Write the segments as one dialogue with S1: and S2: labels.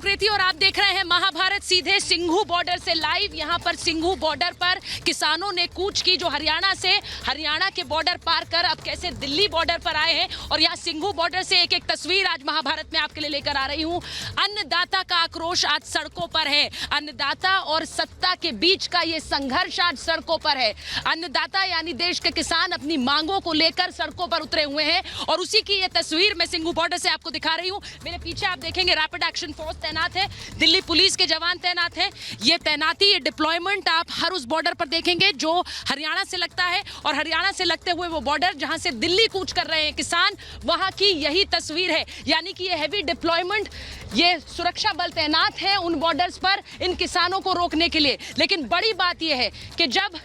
S1: सुकृति और आप देख रहे हैं महाभारत सीधे सिंघू बॉर्डर से लाइव। यहाँ पर सिंघू बॉर्डर पर किसानों ने कूच की जो हरियाणा के बॉर्डर पार कर अब कैसे दिल्ली बॉर्डर पर आए हैं। और यहाँ सिंघू बॉर्डर से एक एक तस्वीर आज महाभारत में आपके लिए लेकर आ रही हूँ। अन्नदाता का आक्रोश आज सड़कों पर है। अन्नदाता और सत्ता के बीच का ये संघर्ष आज सड़कों पर है। अन्नदाता यानी देश के किसान अपनी मांगों को लेकर सड़कों पर उतरे हुए हैं और उसी की ये तस्वीर मैं सिंघू बॉर्डर से आपको दिखा रही हूँ। मेरे पीछे आप देखेंगे रैपिड एक्शन फोर्स तैनात है, दिल्ली पुलिस के जवान तैनात है। ये तैनाती, ये डिप्लॉयमेंट आप हर उस बॉर्डर पर देखेंगे जो हरियाणा से लगता है और हरियाणा से लगते हुए वो बॉर्डर जहां से दिल्ली कूच कर रहे हैं किसान, वहां की यही तस्वीर है। यानी कि ये हैवी डिप्लॉयमेंट, ये सुरक्षा बल तैनात है उन बॉर्डर्स पर इन किसानों को रोकने के लिए। लेकिन बड़ी बात यह है कि जब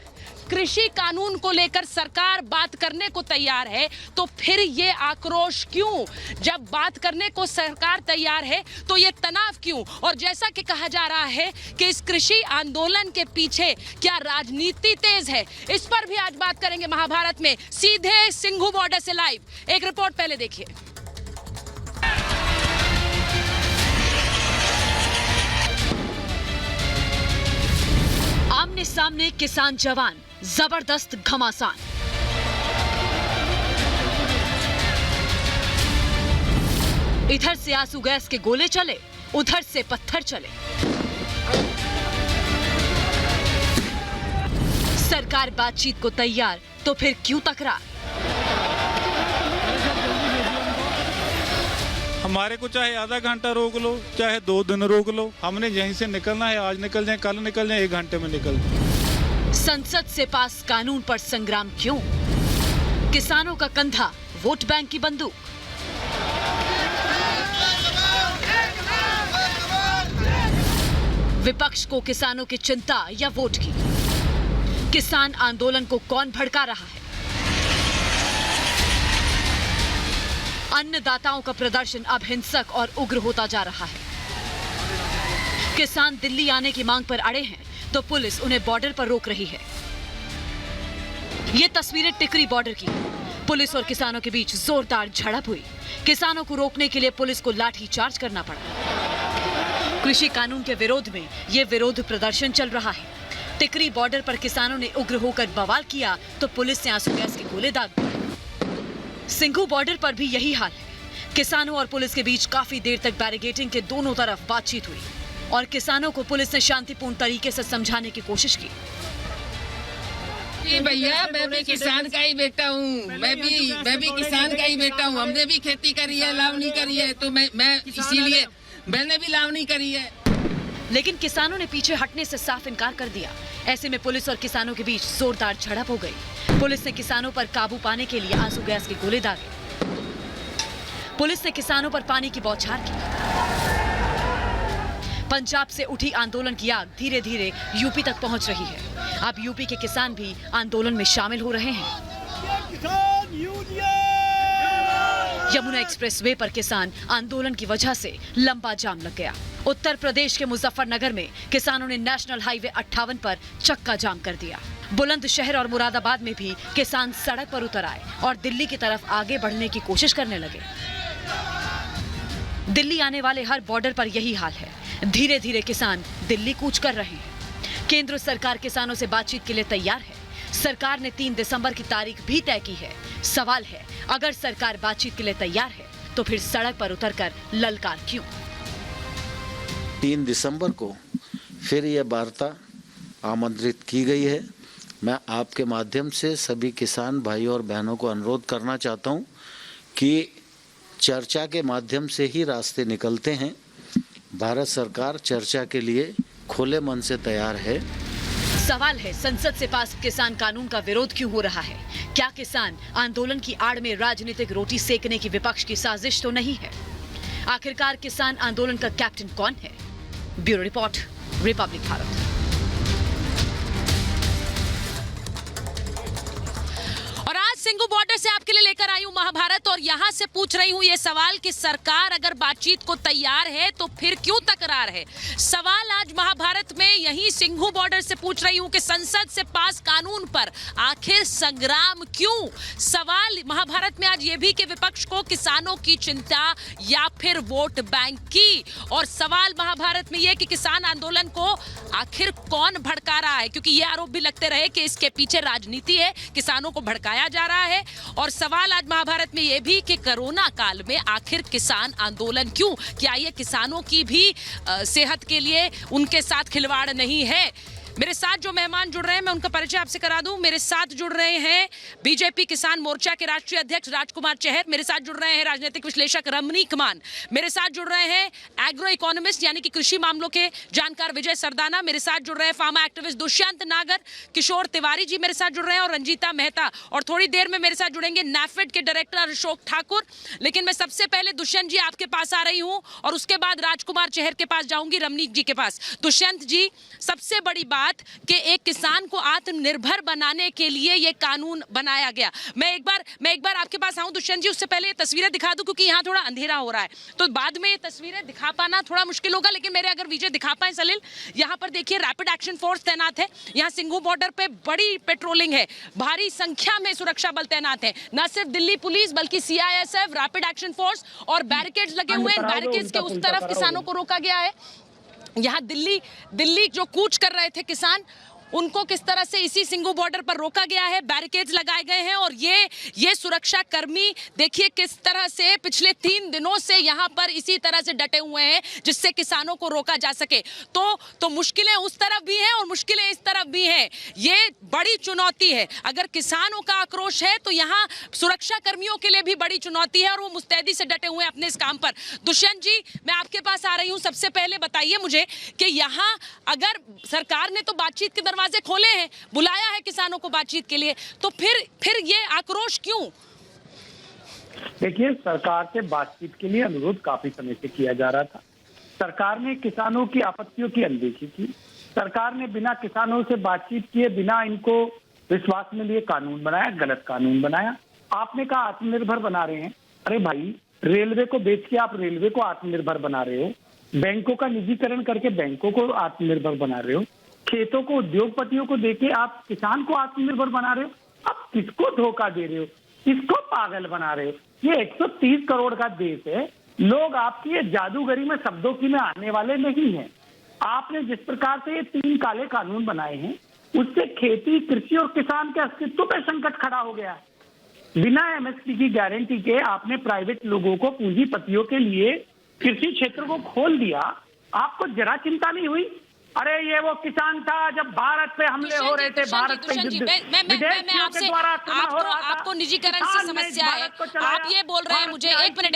S1: कृषि कानून को लेकर सरकार बात करने को तैयार है तो फिर ये आक्रोश क्यों? जब बात करने को सरकार तैयार है तो ये तनाव क्यों? और जैसा कि कहा जा रहा है कि इस कृषि आंदोलन के पीछे क्या राजनीति तेज है, इस पर भी आज बात करेंगे महाभारत में सीधे सिंघू बॉर्डर से लाइव। एक रिपोर्ट पहले देखिए। आमने सामने किसान जवान, जबरदस्त घमासान। इधर से आंसू गैस के गोले चले, उधर से पत्थर चले। सरकार बातचीत को तैयार तो फिर क्यों तकरार?
S2: हमारे को चाहे आधा घंटा रोक लो, चाहे 2 दिन रोक लो, हमने यहीं से निकलना है। आज निकल जाए, कल निकल जाए, 1 घंटे में निकल जाए।
S1: संसद से पास कानून पर संग्राम क्यों? किसानों का कंधा वोट बैंक की बंदूक। विपक्ष को किसानों की चिंता या वोट की? किसान आंदोलन को कौन भड़का रहा है? अन्नदाताओं का प्रदर्शन अब हिंसक और उग्र होता जा रहा है। किसान दिल्ली आने की मांग पर अड़े हैं तो पुलिस उन्हें बॉर्डर पर रोक रही है। ये तस्वीरें टिकरी बॉर्डर की। पुलिस और किसानों के बीच जोरदार झड़प हुई। किसानों को रोकने के लिए पुलिस को लाठी चार्ज करना पड़ा। कृषि कानून के विरोध में ये विरोध प्रदर्शन चल रहा है। टिकरी बॉर्डर पर किसानों ने उग्र होकर बवाल किया तो पुलिस ने आंसू गैस के गोले दाग दिए। सिंघू बॉर्डर पर भी यही हाल है। किसानों और पुलिस के बीच काफी देर तक बैरिकेडिंग के दोनों तरफ बातचीत हुई और किसानों को पुलिस ने शांतिपूर्ण तरीके से समझाने की कोशिश की।
S3: भैया, मैं भी किसान का ही बेटा हूँ। मैं भी किसान का ही बेटा हूँ। हमने भी खेती करी है, लावनी करी है, तो मैं इसीलिए मैंने भी लावनी करी है।
S1: लेकिन किसानों ने पीछे हटने से साफ इनकार कर दिया। ऐसे में पुलिस और किसानों के बीच जोरदार झड़प हो गई। पुलिस ने किसानों पर काबू पाने के लिए आंसू गैस के गोले दागे। पुलिस ने किसानों पर पानी की बौछार की। पंजाब से उठी आंदोलन की आग धीरे धीरे यूपी तक पहुंच रही है। अब यूपी के किसान भी आंदोलन में शामिल हो रहे हैं। यमुना एक्सप्रेसवे पर किसान आंदोलन की वजह से लंबा जाम लग गया। उत्तर प्रदेश के मुजफ्फरनगर में किसानों ने नेशनल हाईवे 58 पर चक्का जाम कर दिया। बुलंदशहर और मुरादाबाद में भी किसान सड़क पर उतर आए और दिल्ली की तरफ आगे बढ़ने की कोशिश करने लगे। दिल्ली आने वाले हर बॉर्डर पर यही हाल है। धीरे धीरे किसान दिल्ली कूच कर रहे हैं। केंद्र सरकार किसानों से बातचीत के लिए तैयार है। सरकार ने 3 दिसंबर की तारीख भी तय की है। सवाल है, अगर सरकार बातचीत के लिए तैयार है तो फिर सड़क पर उतरकर ललकार क्यों?
S4: 3 दिसंबर को फिर यह वार्ता आमंत्रित की गई है। मैं आपके माध्यम से सभी किसान भाइयों और बहनों को अनुरोध करना चाहता हूं कि चर्चा के माध्यम से ही रास्ते निकलते हैं। भारत सरकार चर्चा के लिए खुले मन से तैयार है।
S1: सवाल है, संसद से पास किसान कानून का विरोध क्यों हो रहा है? क्या किसान आंदोलन की आड़ में राजनीतिक रोटी सेकने की विपक्ष की साजिश तो नहीं है? आखिरकार किसान आंदोलन का कैप्टन कौन है? Bureau report, Republic Bharat. और आज सिंघू सिंघू बॉर्डर से आपके लिए लेकर आई हूं महाभारत और यहां से पूछ रही हूं ये सवाल कि सरकार अगर बातचीत को तैयार है तो फिर क्यों तकरार है। सवाल आज महाभारत में यही सिंघू बॉर्डर से पूछ रही हूं कि संसद से पास कानून पर आखिर संग्राम क्यों। सवाल महाभारत में आज ये भी कि विपक्ष को किसानों की चिंता या फिर वोट बैंक की, और सवाल महाभारत में ये कि किसान आंदोलन को आखिर कौन भड़का रहा है, क्योंकि ये आरोप भी लगते रहे कि इसके पीछे राजनीति है, किसानों को भड़काया जा रहा है। और सवाल आज महाभारत में यह भी कि कोरोना काल में आखिर किसान आंदोलन क्यों, क्या ये किसानों की भी सेहत के लिए उनके साथ खिलवाड़ नहीं है। मेरे साथ जो मेहमान जुड़ रहे हैं मैं उनका परिचय आपसे करा दूं। मेरे साथ जुड़ रहे हैं बीजेपी किसान मोर्चा के राष्ट्रीय अध्यक्ष राजकुमार चहर, मेरे साथ जुड़ रहे हैं राजनीतिक विश्लेषक रमनीक मान, मेरे साथ जुड़ रहे हैं एग्रो इकोनॉमिस्ट यानी कि कृषि मामलों के जानकार विजय सरदाना, मेरे साथ जुड़ रहे हैं फार्मा एक्टिविस्ट दुष्यंत नागर, किशोर तिवारी जी मेरे साथ जुड़ रहे हैं और रंजीता मेहता, और थोड़ी देर में मेरे साथ जुड़ेंगे नैफेड के डायरेक्टर अशोक ठाकुर। लेकिन मैं सबसे पहले दुष्यंत जी आपके पास आ रही हूँ और उसके बाद राजकुमार चहर के पास जाऊंगी, रमनीक जी के पास। दुष्यंत जी, सबसे बड़ी बात कि एक किसान को आत्मनिर्भर बनाने के लिए ये कानून बनाया गया। मैं एक बार आपके पास आऊं दुष्यंत जी, उससे पहले ये तस्वीरें दिखा दूं क्योंकि यहाँ थोड़ा अंधेरा हो रहा है, तो बाद में ये तस्वीरें दिखा पाना थोड़ा मुश्किल होगा, लेकिन मेरे अगर विजय दिखा पाए सलील, यहाँ पर देखिए रैपिड एक्शन फोर्स तैनात है। यहाँ सिंघू बॉर्डर पे बड़ी पेट्रोलिंग है, भारी संख्या में सुरक्षा बल तैनात है, न सिर्फ दिल्ली पुलिस बल्कि CISF, रैपिड एक्शन फोर्स और बैरिकेड्स लगे हुए हैं। बैरिकेड्स के उस तरफ किसानों को रोका गया है। यहाँ दिल्ली जो कूच कर रहे थे किसान, उनको किस तरह से इसी सिंघू बॉर्डर पर रोका गया है, बैरिकेड्स लगाए गए हैं। और ये सुरक्षा कर्मी देखिए किस तरह से पिछले 3 दिनों से यहाँ पर इसी तरह से डटे हुए हैं जिससे किसानों को रोका जा सके। तो मुश्किलें उस तरफ भी हैं और मुश्किलें इस तरफ भी हैं। ये बड़ी चुनौती है। अगर किसानों का आक्रोश है तो यहाँ सुरक्षा कर्मियों के लिए भी बड़ी चुनौती है और वो मुस्तैदी से डटे हुए हैं अपने इस काम पर। दुष्यंत जी, मैं आपके पास आ रही हूँ। सबसे पहले बताइए मुझे कि यहाँ अगर सरकार ने तो बातचीत के दरवाजे खोले हैं, बुलाया है किसानों को बातचीत के लिए, तो फिर ये आक्रोश क्यों?
S5: देखिए, सरकार से बातचीत के लिए अनुरोध काफी समय से किया जा रहा था। सरकार ने किसानों की आपत्तियों की अनदेखी की। सरकार ने बिना किसानों से बातचीत किए, बिना इनको विश्वास में लिए कानून बनाया, गलत कानून बनाया। आपने कहा आत्मनिर्भर बना रहे हैं। अरे भाई, रेलवे को बेच के आप रेलवे को आत्मनिर्भर बना रहे हो, बैंकों का निजीकरण करके बैंकों को आत्मनिर्भर बना रहे हो, खेतों को उद्योगपतियों को देके आप किसान को आत्मनिर्भर बना रहे हो। आप किसको धोखा दे रहे हो, किसको पागल बना रहे हो। ये 130 करोड़ का देश है। लोग आपकी ये जादूगरी में शब्दों की में आने वाले नहीं हैं। आपने जिस प्रकार से ये 3 काले कानून बनाए हैं, उससे खेती, कृषि और किसान के अस्तित्व पे संकट खड़ा हो गया। बिना MSP की गारंटी के आपने प्राइवेट लोगों को, पूंजीपतियों के लिए कृषि क्षेत्र को खोल दिया। आपको जरा चिंता नहीं हुई? अरे ये वो किसान था जब भारत पे हमले हो रहे थे, भारत पे
S1: मैं आपसे आपको निजीकरण से समस्या है। आप ये बोल रहे हैं मुझे, एक मिनट,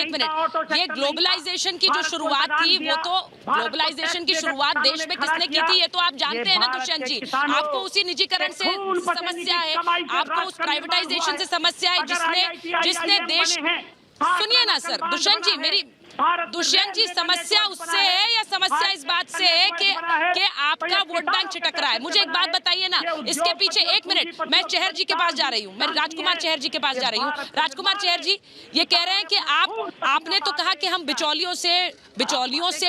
S1: ये ग्लोबलाइजेशन की जो शुरुआत थी, वो तो ग्लोबलाइजेशन की शुरुआत देश में किसने की थी ये तो आप जानते हैं ना दुष्यंत जी। आपको उसी निजीकरण से समस्या है, आपको उस प्राइवेटाइजेशन से समस्या है जिसने देश, सुनिए ना सर दुष्यंत जी, समस्या उससे है या समस्या इस बात से है कि आपका वोट बैंक चिटक रहा है? मुझे एक बात बताइए ना, इसके पीछे, एक मिनट, मैं चहर जी के पास जा रही हूँ, मैं राजकुमार चहर जी के पास जा रही हूँ। राजकुमार चहर जी, ये कह रहे हैं कि आपने तो कहा कि हम बिचौलियों से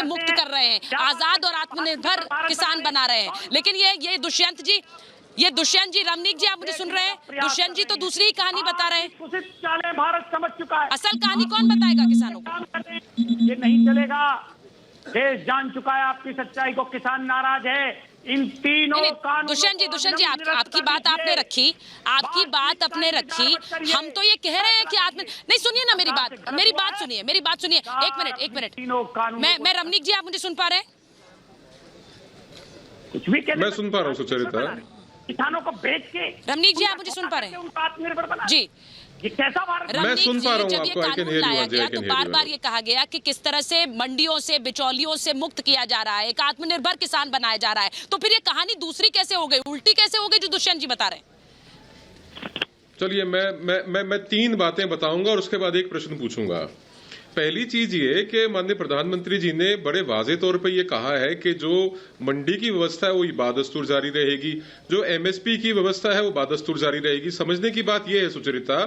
S1: मुक्त कर रहे हैं, आजाद और आत्मनिर्भर किसान बना रहे हैं, लेकिन ये दुष्यंत जी, रमनीक जी, आप मुझे सुन रहे हैं? दुष्यंत जी तो दूसरी ही कहानी बता रहे हैं।
S5: भारत समझ चुका है।
S1: असल कहानी कौन बताएगा किसानों को?
S5: ये नहीं चलेगा। देश जान चुका है आपकी सच्चाई को, किसान नाराज है। इन तीनों कानूनों,
S1: दुष्यंत जी, आपकी बात आपने रखी, हम तो ये कह रहे हैं कि नहीं, सुनिए ना मेरी बात सुनिए, एक मिनट, मैं रमनीक जी, आप मुझे सुन पा रहे हैं?
S5: कुछ भी
S6: मैं सुन पा रहा हूँ सुचरिता।
S5: किसानों को बेच के,
S1: रमनीक जी, आप मुझे सुन पा रहे हैं?
S5: आत्मनिर्भर बना
S1: जी,
S5: ये कैसा भारत?
S6: मैं सुन पा रहा हूँ
S1: जब ये
S6: आपको।
S1: कानून लाया गया तो बार ये कहा गया कि किस तरह से मंडियों से, बिचौलियों से मुक्त किया जा रहा है, एक आत्मनिर्भर किसान बनाया जा रहा है, तो फिर ये कहानी दूसरी कैसे हो गई, उल्टी कैसे हो गई जो दुष्यंत जी बता रहे हैं?
S6: चलिए, मैं 3 बातें बताऊंगा और उसके बाद एक प्रश्न पूछूंगा। पहली चीज ये कि माननीय प्रधानमंत्री जी ने बड़े वाजे तौर पे ये कहा है कि जो मंडी की व्यवस्था है वो बादस्तूर जारी रहेगी, जो एमएसपी की व्यवस्था है वो बादस्तूर जारी रहेगी। समझने की बात ये है सुचरिता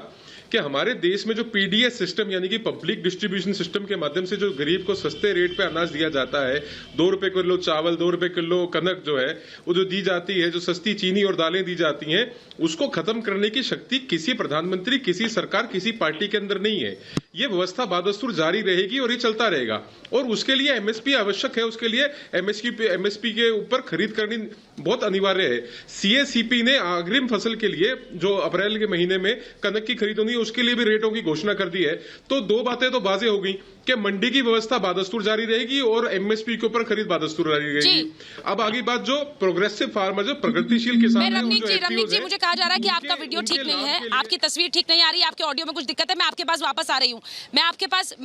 S6: कि हमारे देश में जो पीडीएस सिस्टम यानी कि पब्लिक डिस्ट्रीब्यूशन सिस्टम के माध्यम से जो गरीब को सस्ते रेट पे अनाज दिया जाता है, 2 रुपए किलो चावल, 2 रुपए किलो कनक जो है वो जो दी जाती है, जो सस्ती चीनी और दालें दी जाती हैं, उसको खत्म करने की शक्ति किसी प्रधानमंत्री, किसी सरकार, किसी पार्टी के अंदर नहीं है। ये व्यवस्था बादस्तूर जारी रहेगी और ये चलता रहेगा। और उसके लिए एमएसपी आवश्यक है, उसके लिए एमएसपी के ऊपर खरीद करनी बहुत अनिवार्य है। सीएसीपी ने अग्रिम फसल के लिए जो अप्रैल के महीने में कनक की खरीद होगी उसके लिए भी रेटों की घोषणा कर दी है। तो 2 बातें तो वाज़ेह हो गई कि मंडी की व्यवस्था बादस्तूर जारी रहेगी और एमएसपी के ऊपर खरीद बादस्तूर जारी रहेगी। अब आगे बात जो प्रोग्रेसिव फार्मर, जो प्रगतिशील किसान
S1: रमनीक जी, मुझे कहा जा रहा है कि आपका वीडियो ठीक नहीं है, आपकी तस्वीर ठीक नहीं आ रही है, आपके ऑडियो में कुछ दिक्कत है। मैं आपके पास वापस आ रही हूँ, मैं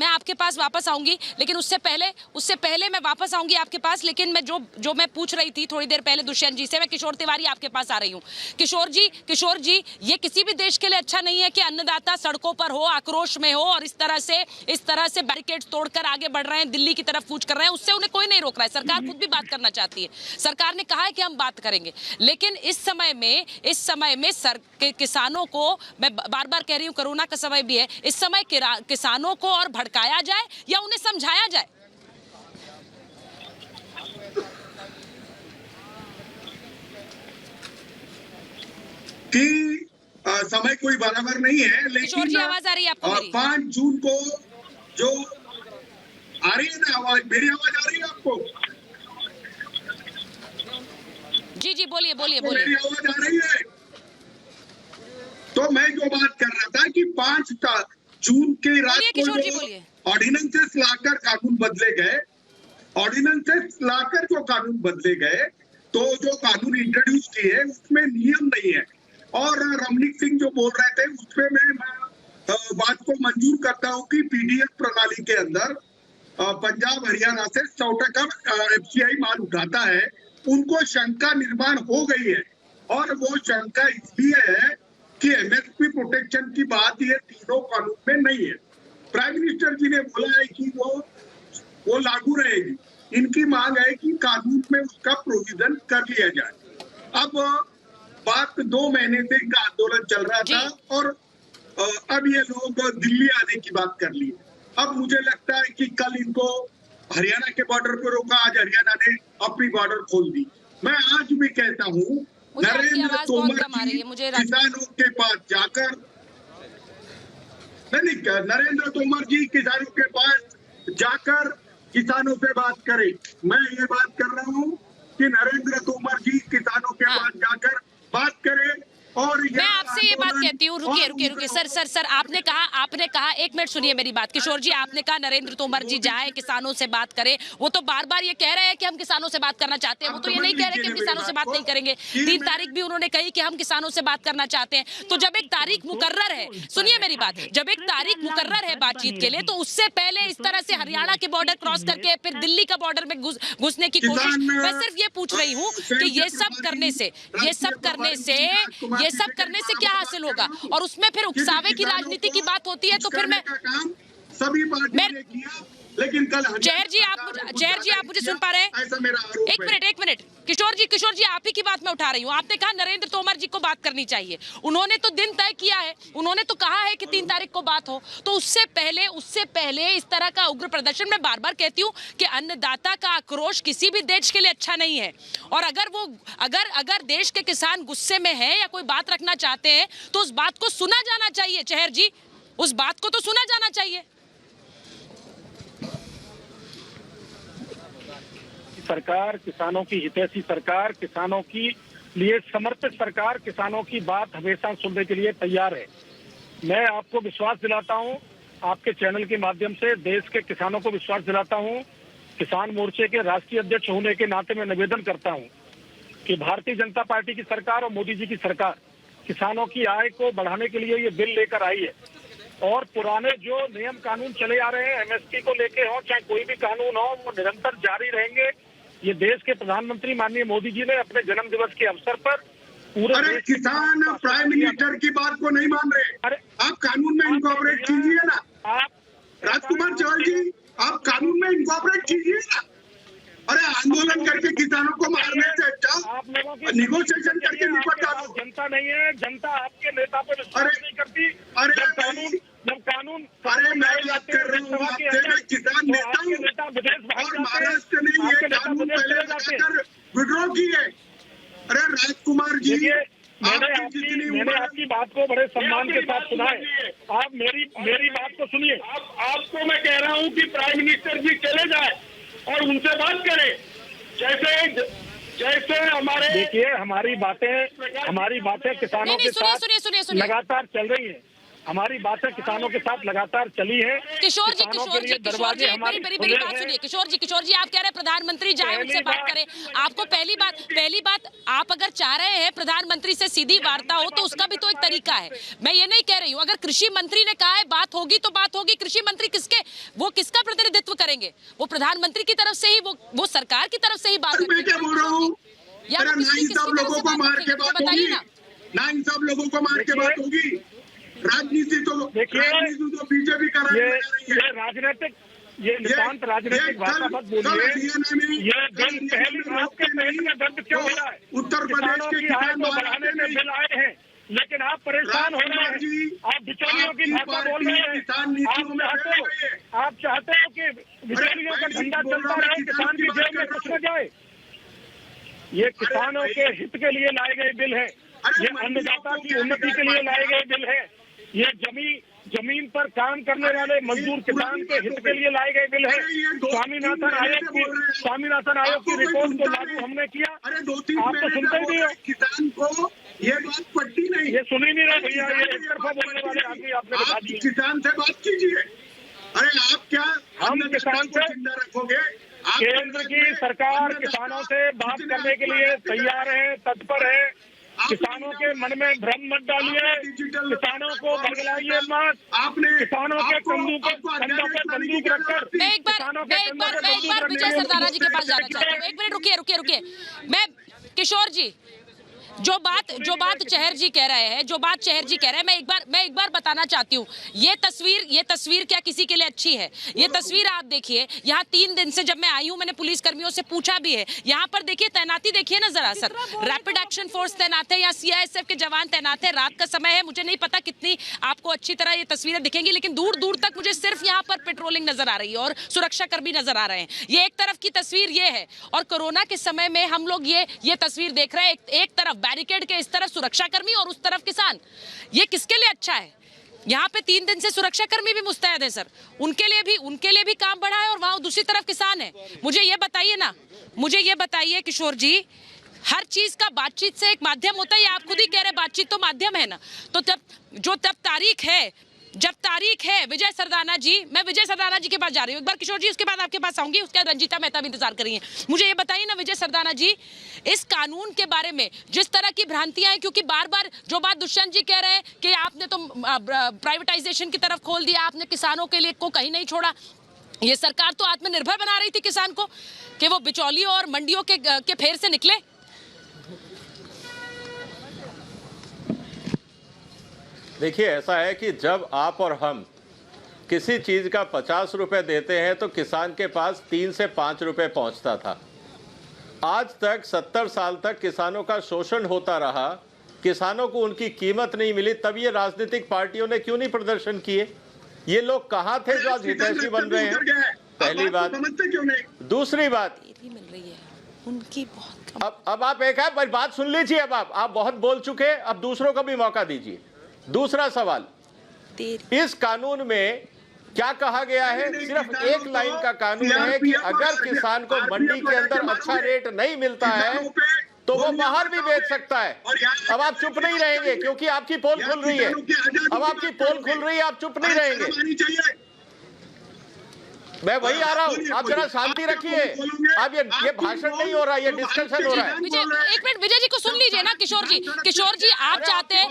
S1: आपके पास वापस आऊंगी, लेकिन उससे पहले मैं वापस आऊंगी आपके पास। लेकिन मैं जो मैं पूछ रही थी थोड़ी देर पहले दुष्यंत जी से, मैं किशोर तिवारी आपके पास आ रही हूँ। किशोर जी, ये किसी भी देश के लिए अच्छा नहीं है कि अन्नदाता सड़कों पर हो, आक्रोश में हो और इस तरह से बैरिकेड तोड़कर आगे बढ़ रहे हैं, दिल्ली की तरफ कूच कर रहे हैं। उससे उन्हें कोई नहीं रोक रहा है, सरकार खुद भी बात करना चाहती है, सरकार ने कहा है कि हम बात करेंगे। लेकिन इस समय में किसानों को, मैं बार बार कह रही हूँ, कोरोना का समय भी है, इस समय किसानों को और भड़काया जाए या उन्हें समझाया जाए?
S7: कि समय कोई बराबर नहीं है,
S1: किशोर जी,
S7: लेकिन
S1: आवाज आ रही है आपको मेरी?
S7: 5 जून को जो आ रही है ना आवाज, मेरी आवाज आ रही है आपको?
S1: जी बोलिए।
S7: मेरी आवाज आ रही है? तो मैं जो बात कर रहा था कि 5 जून की रात को जो ऑर्डिनेंसेस लाकर कानून बदले गए, तो जो कानून इंट्रोड्यूस किए उसमें नियम नहीं है। और रमनीक सिंह जो बोल रहे थे उसपे मैं बात को मंजूर करता हूं कि पीडीएस प्रणाली के अंदर पंजाब हरियाणा से 100% एफसीआई माल उठाता है, उनको शंका निर्माण हो गई है। और वो शंका इसलिए है कि एमएसपी प्रोटेक्शन की बात ये तीनों कानून में नहीं है। प्राइम मिनिस्टर जी ने बोला है कि वो लागू रहेगी। इनकी मांग है कि कानून में उसका प्रोविजन कर लिया जाए। अब बात 2 महीने से इनका आंदोलन चल रहा था और अब ये लोग दिल्ली आने की बात कर ली। अब मुझे लगता है कि कल इनको हरियाणा के बॉर्डर पर रोका, आज हरियाणा ने अपनी बॉर्डर खोल दी। मैं आज भी कहता हूँ नरेंद्र तोमर जी किसानों के पास जाकर, नरेंद्र तोमर जी किसानों के पास जाकर किसानों से बात करें। मैं ये बात कर रहा हूँ कि नरेंद्र तोमर जी किसानों के पास जाकर बात करें। और
S1: मैं आपसे ये बात कहती हूँ, रुकिए सर, आपने कहा 1 मिनट सुनिए मेरी बात। किशोर जी, आपने कहा नरेंद्र तोमर जी जाए किसानों से बात करें। वो तो बार बार ये कह रहे हैं कि हम किसानों से बात करना चाहते हैं, वो तो ये नहीं कह रहे कि हम किसानों से बात नहीं करेंगे। 3 तारीख भी उन्होंने कही कि हम किसानों से बात करना चाहते हैं। तो जब एक तारीख मुकर्रर है, सुनिए मेरी बात, जब एक तारीख मुकर्रर है बातचीत के लिए, तो उससे पहले इस तरह से हरियाणा के बॉर्डर क्रॉस करके फिर दिल्ली का बॉर्डर में घुसने की कोशिश, मैं सिर्फ ये पूछ रही हूँ कि ये सब करने से क्या हासिल होगा? और उसमें फिर उकसावे की राजनीति की बात होती है, तो फिर मैं
S7: सभी पार्टियों ने किया, लेकिन कल
S1: जहर जी आप मुझे सुन पा रहे हैं?
S7: ऐसा मेरा आरोप है।
S1: एक मिनट किशोर जी, आप ही की बात मैं उठा रही हूँ। आपने कहा नरेंद्र तोमर जी को बात करनी चाहिए, उन्होंने तो दिन तय किया है, उन्होंने तो कहा है कि 3 तारीख को बात हो। तो उससे पहले इस तरह का उग्र प्रदर्शन, मैं बार बार कहती हूँ कि अन्नदाता का आक्रोश किसी भी देश के लिए अच्छा नहीं है। और अगर देश के किसान गुस्से में है या कोई बात रखना चाहते हैं तो उस बात को सुना जाना चाहिए। चहर जी, उस बात को तो सुना जाना चाहिए।
S5: सरकार किसानों की हितैषी सरकार, किसानों की लिए समर्पित सरकार किसानों की बात हमेशा सुनने के लिए तैयार है। मैं आपको विश्वास दिलाता हूं, आपके चैनल के माध्यम से देश के किसानों को विश्वास दिलाता हूं। किसान मोर्चे के राष्ट्रीय अध्यक्ष होने के नाते मैं निवेदन करता हूं कि भारतीय जनता पार्टी की सरकार और मोदी जी की सरकार किसानों की आय को बढ़ाने के लिए ये बिल लेकर आई है। और पुराने जो नियम कानून चले आ रहे हैं एमएसपी को लेके हो, चाहे कोई भी कानून हो, वो निरंतर जारी रहेंगे। ये देश के प्रधानमंत्री माननीय मोदी जी ने अपने जन्म दिवस के अवसर पर
S7: पूरे किसान प्राइम मिनिस्टर की बात को नहीं मान रहे।
S5: अरे
S7: आप कानून में इनकॉर्पोरेट कीजिए ना।
S5: आप
S7: राजकुमार चौहान जी, आप कानून में इनकॉर्पोरेट कीजिए ना। अरे आंदोलन करके किसानों को मारने से अच्छा निगोशिएशन करके निपट जाओ।
S8: जनता नहीं है, जनता आपके नेता पर विश्वास नहीं करती।
S7: अरे
S8: जब कानून
S7: अरे मैं बात कर रहा हूँ आपसे, मैं किसान नेता हूँ और महाराष्ट्र ने ये कानून पहले लगाकर विड्रॉ की है। अरे राजकुमार जी,
S8: मैंने आपकी बात को बड़े सम्मान के साथ सुना है। आप मेरी बात को सुनिए। आपको मैं कह रहा हूँ कि प्राइम मिनिस्टर जी चले जाए और उनसे बात करें। जैसे हमारे देखिए, हमारी बातें किसानों के साथ लगातार चल रही हैं। हमारी बातें किसानों के साथ लगातार चली है।
S1: किशोर जी, मेरी बात सुनिए। किशोर जी, आप कह रहे हैं प्रधानमंत्री जाए, उनसे बात करें। आपको पहली बात, आप अगर चाह रहे हैं प्रधानमंत्री से सीधी वार्ता हो तो उसका भी तो एक तरीका है। मैं ये नहीं कह रही हूँ, अगर कृषि मंत्री ने कहा है बात होगी तो बात होगी। कृषि मंत्री किसका प्रतिनिधित्व करेंगे? वो प्रधानमंत्री की तरफ से ही, वो सरकार की तरफ से ही बात
S7: मैं क्या बोल रहा हूँ? नाइंसाफ लोगों को मार के बात होगी, नाइंसाफ लोगों को मार के बात होगी। राजनीति तो बीजेपी का
S8: ये नितांत राजनीतिक भाषा मत बोलिए। ये पहली में दर्द क्यों हो रहा है?
S7: उत्तर प्रदेश के किसान
S8: बढ़ाने में बिल आए हैं, लेकिन आप परेशान हो रहे हैं। आप बिचौलियों की भाषा बोल रहे हैं। आप चाहते हो कि बिचौलियों का धंधा चलता रहे, किसान की जेब में कुछ न जाए। ये किसानों के हित के लिए लाए गए बिल है। ये अन्नदाता की उन्नति के लिए लाए गए बिल है। ये जमीन पर काम करने वाले मजदूर किसान के हित के लिए लाए गए बिल है। स्वामीनाथन आयोग की रिपोर्ट को लागू हमने किया। आप तो सुनते ही नहीं हो।
S7: किसान को ये बात पट्टी नहीं,
S8: ये सुन ही नहीं रहे भैया। ये एक तरफा बोलने वाले आदमी आपने बता दिए।
S7: किसान से बात कीजिए। अरे आप क्या
S8: हम किसान से
S7: जिंदा रखोगे?
S8: केंद्र की सरकार किसानों से बात करने के लिए तैयार है, तत्पर है। किसानों के मन में भ्रम मत डालिए, किसानों को बगलाइए मत। आपने किसानों के कंधों पे बंदूक रखकर
S1: मैं एक बार विजय सरदाना जी के पास जाना चाहता हूँ। एक मिनट रुकिए। मैं किशोर जी, जो बात चहर जी कह रहे हैं, मैं एक बार बताना चाहती हूँ। ये तस्वीर क्या किसी के लिए अच्छी है? ये तस्वीर आप देखिए। यहाँ 3 दिन से जब मैं आई हूँ, मैंने पुलिस कर्मियों से पूछा भी है। यहाँ पर देखिए, तैनाती देखिए ना जरा सर। रैपिड एक्शन फोर्स तैनात है, यहाँ CISF के जवान तैनात है। रात का समय है, मुझे नहीं पता कितनी आपको अच्छी तरह ये तस्वीरें दिखेंगी, लेकिन दूर दूर तक मुझे सिर्फ यहाँ पर पेट्रोलिंग नजर आ रही है और सुरक्षा कर्मी नजर आ रहे हैं। ये एक तरफ की तस्वीर ये है, और कोरोना के समय में हम लोग ये तस्वीर देख रहे हैं। एक तरफ बैरिकेड के इस तरफ सुरक्षाकर्मी और उस तरफ किसान। ये किसके लिए अच्छा है? यहाँ पे 3 दिन से सुरक्षाकर्मी भी मुस्तैद है सर, उनके लिए भी काम बढ़ा है, और वहां दूसरी तरफ किसान है। मुझे ये बताइए किशोर जी, हर चीज का बातचीत से एक माध्यम होता है। आप खुद ही कह रहे बातचीत तो माध्यम है ना। तो जब तारीख है विजय सरदाना जी, मैं विजय सरदाना जी के पास जा रही हूँ। एक बार किशोर जी, उसके बाद आपके पास आऊंगी। उसके बाद रंजीता मेहता भी इंतजार कर रही हैं। मुझे ये बताइए ना विजय सरदाना जी, इस कानून के बारे में जिस तरह की भ्रांतियां हैं, क्योंकि बार बार जो बात दुष्यंत जी कह रहे हैं कि आपने तो प्राइवेटाइजेशन की तरफ खोल दिया, आपने किसानों के लिए को कहीं नहीं छोड़ा। ये सरकार तो आत्मनिर्भर बना रही थी किसान को, कि वो बिचौलियों और मंडियों के फेर से निकले।
S9: देखिए, ऐसा है कि जब आप और हम किसी चीज़ का 50 रुपये देते हैं तो किसान के पास 3 से 5 रुपये पहुंचता था। आज तक 70 साल तक किसानों का शोषण होता रहा, किसानों को उनकी कीमत नहीं मिली। तब ये राजनीतिक पार्टियों ने क्यों नहीं प्रदर्शन किए? ये लोग कहाँ थे जो आज हितैषी बन रहे हैं? पहली बात। दूसरी बात,
S1: उनकी
S9: अब आप एक है बात सुन लीजिए। अब आप बहुत बोल चुके, अब दूसरों को भी मौका दीजिए। दूसरा सवाल, इस कानून में क्या कहा गया है? सिर्फ एक लाइन का कानून है कि अगर किसान को मंडी के अंदर अच्छा रेट नहीं मिलता है तो वो बाहर भी बेच सकता है। अब आप चुप नहीं रहेंगे क्योंकि आपकी पोल खुल रही है। अब आपकी पोल खुल रही है, आप चुप नहीं रहेंगे। मैं वही आ रहा हूँ, आप जरा शांति रखिए। अब ये भाषण नहीं हो रहा, ये डिस्कशन हो रहा है।
S1: एक मिनट विजय जी को सुन लीजिए ना। किशोर जी, आप चाहते हैं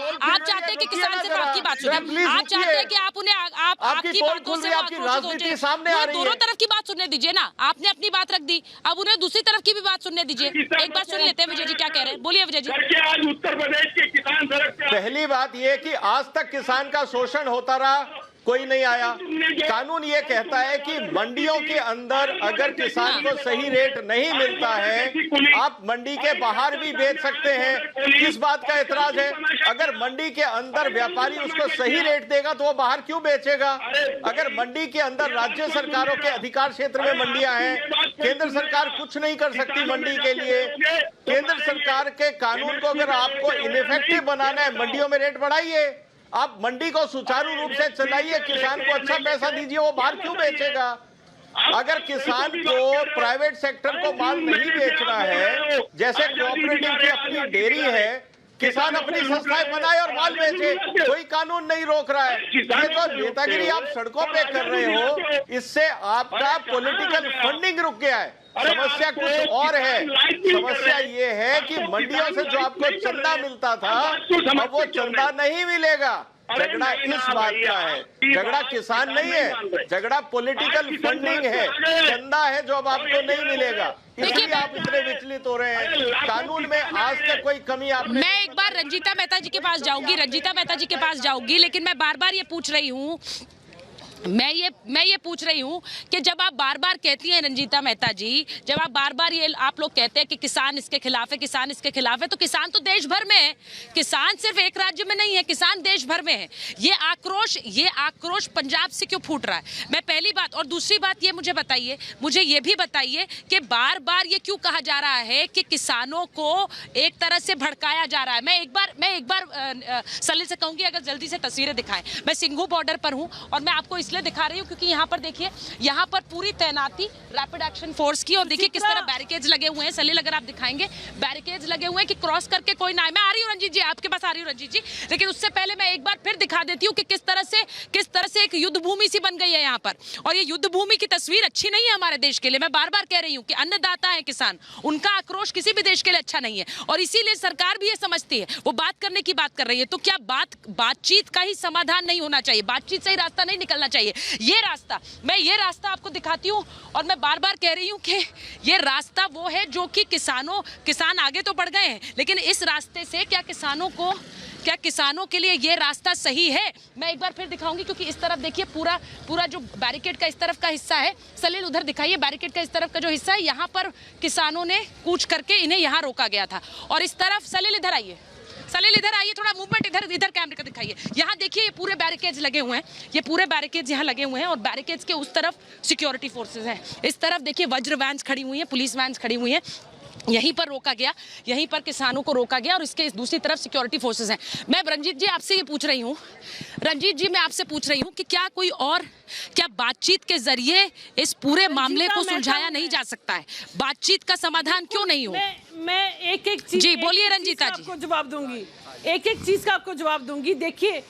S1: कि किसान सिर्फ आपकी बात सुने। आप चाहते हैं कि आप उन्हें आपकी बातों से
S9: आपकी राजनीति सामने आ रही है।
S1: दोनों तरफ की बात सुनने दीजिए ना। आपने अपनी बात रख दी, अब उन्हें दूसरी तरफ की भी बात सुनने दीजिए। एक बार सुन लेते हैं विजय जी क्या कह रहे हैं। बोलिए विजय जी।
S8: आज उत्तर प्रदेश के किसान सड़क पे।
S9: पहली बात ये कि आज तक किसान का शोषण होता रहा, कोई नहीं आया। कानून ये कहता है कि मंडियों के अंदर अगर किसान को सही रेट नहीं मिलता है आप मंडी के बाहर भी बेच सकते हैं। किस बात का एतराज है? अगर मंडी के अंदर व्यापारी उसको सही रेट देगा तो वो बाहर क्यों बेचेगा? अगर मंडी के अंदर राज्य सरकारों के अधिकार क्षेत्र में मंडियां हैं, केंद्र सरकार कुछ नहीं कर सकती मंडी के लिए। केंद्र सरकार के कानून को अगर आपको इनइफेक्टिव बनाना है, मंडियों में रेट बढ़ाइए, आप मंडी को सुचारू रूप से चलाइए, किसान को अच्छा पैसा दीजिए, वो बाहर क्यों बेचेगा? अगर किसान को प्राइवेट सेक्टर को माल नहीं बेचना है, जैसे कोऑपरेटिव की अपनी डेयरी है, किसान अपनी संस्थाएं बनाए और माल बेचे, कोई कानून नहीं रोक रहा है। ये जो नेतागिरी आप सड़कों पे कर रहे हो, इससे आपका पॉलिटिकल फंडिंग रुक गया है। समस्या कुछ और है। समस्या ये है कि मंडियों से जो आपको चंदा मिलता था अब वो चंदा नहीं मिलेगा। झगड़ा इस बात का है, झगड़ा किसान नहीं है, झगड़ा पॉलिटिकल फंडिंग है, चंदा है जो अब आपको नहीं मिलेगा, इसलिए आप इतने विचलित हो रहे हैं। कानून में आज तक कोई कमी आपने।
S1: मैं एक बार रंजीता मेहता जी के पास जाऊंगी, लेकिन मैं बार बार ये पूछ रही हूँ, मैं ये पूछ रही हूँ कि जब आप बार बार कहती हैं रंजीता मेहता जी, जब आप बार बार ये आप लोग कहते हैं कि किसान इसके खिलाफ है, किसान इसके खिलाफ है, तो किसान तो देश भर में है। किसान सिर्फ एक राज्य में नहीं है, किसान देश भर में है। ये आक्रोश पंजाब से क्यों फूट रहा है? मैं पहली बात, और दूसरी बात ये मुझे ये भी बताइए कि बार बार ये क्यों कहा जा रहा है कि किसानों को एक तरह से भड़काया जा रहा है। मैं एक बार सलील से कहूंगी अगर जल्दी से तस्वीरें दिखाएं। मैं सिंघू बॉर्डर पर हूँ और मैं आपको इसलिए दिखा रही हूँ क्योंकि यहाँ पर देखिए, यहाँ पर पूरी तैनाती रैपिड एक्शन फोर्स की, और देखिए किस तरह बैरिकेड्स लगे हुए हैं। सलील अगर आप दिखाएंगे, बैरिकेड्स लगे हुए हैं कि क्रॉस करके कोई ना आए। मैं आ रही हूँ रंजीत जी, आपके पास आ रही हूँ रंजीत जी, लेकिन उससे पहले मैं एक बार फिर दिखा देती हूँ कि किस तरह से एक युद्ध भूमि सी बन गई है यहाँ पर। और ये युद्ध भूमि की तस्वीर अच्छी नहीं है हमारे देश के लिए। मैं बार बार कह रही हूँ कि अन्नदाता है किसान, उनका आक्रोश किसी भी देश के लिए अच्छा नहीं है, और इसीलिए सरकार भी ये समझती है, वो बात करने की बात कर रही है। तो क्या बातचीत का ही समाधान नहीं होना चाहिए? बातचीत से ही रास्ता नहीं निकलना चाहिए? ये रास्ता आपको दिखाती हूँ, और मैं बार बार कह रही हूँ कि ये रास्ता वो है जो कि किसान आगे तो बढ़ गए हैं, लेकिन इस रास्ते से क्या किसानों के लिए ये रास्ता सही है? मैं एक बार फिर दिखाऊंगी क्योंकि इस तरफ देखिए पूरा जो बैरिकेड का इस तरफ का हिस्सा है, सलील उधर दिखाइए, बैरिकेड का इस तरफ का जो हिस्सा है, यहाँ पर किसानों ने कूच करके इन्हें यहाँ रोका गया था। और इस तरफ सलील इधर आइए, थोड़ा मूवमेंट इधर कैमरे का दिखाइए। यहाँ देखिए ये पूरे बैरिकेड्स लगे हुए हैं, ये पूरे बैरिकेड्स यहाँ लगे हुए हैं, और बैरिकेड्स के उस तरफ सिक्योरिटी फोर्सेस हैं। इस तरफ देखिए वज्र वैन्स खड़ी हुई हैं, पुलिस वैन्स खड़ी हुई हैं। यहीं पर रोका गया, यहीं पर किसानों को रोका गया, और इसके दूसरी तरफ सिक्योरिटी फोर्सेस हैं। मैं रंजीत जी आपसे ये पूछ रही हूँ, कि क्या बातचीत के जरिए इस पूरे मामले को सुलझाया नहीं जा सकता है? बातचीत का समाधान क्यों नहीं हो?
S10: मैं एक चीज
S1: जी बोलिए रंजीता जी।
S10: आपको जवाब दूंगी, एक चीज का आपको जवाब दूंगी। देखिए,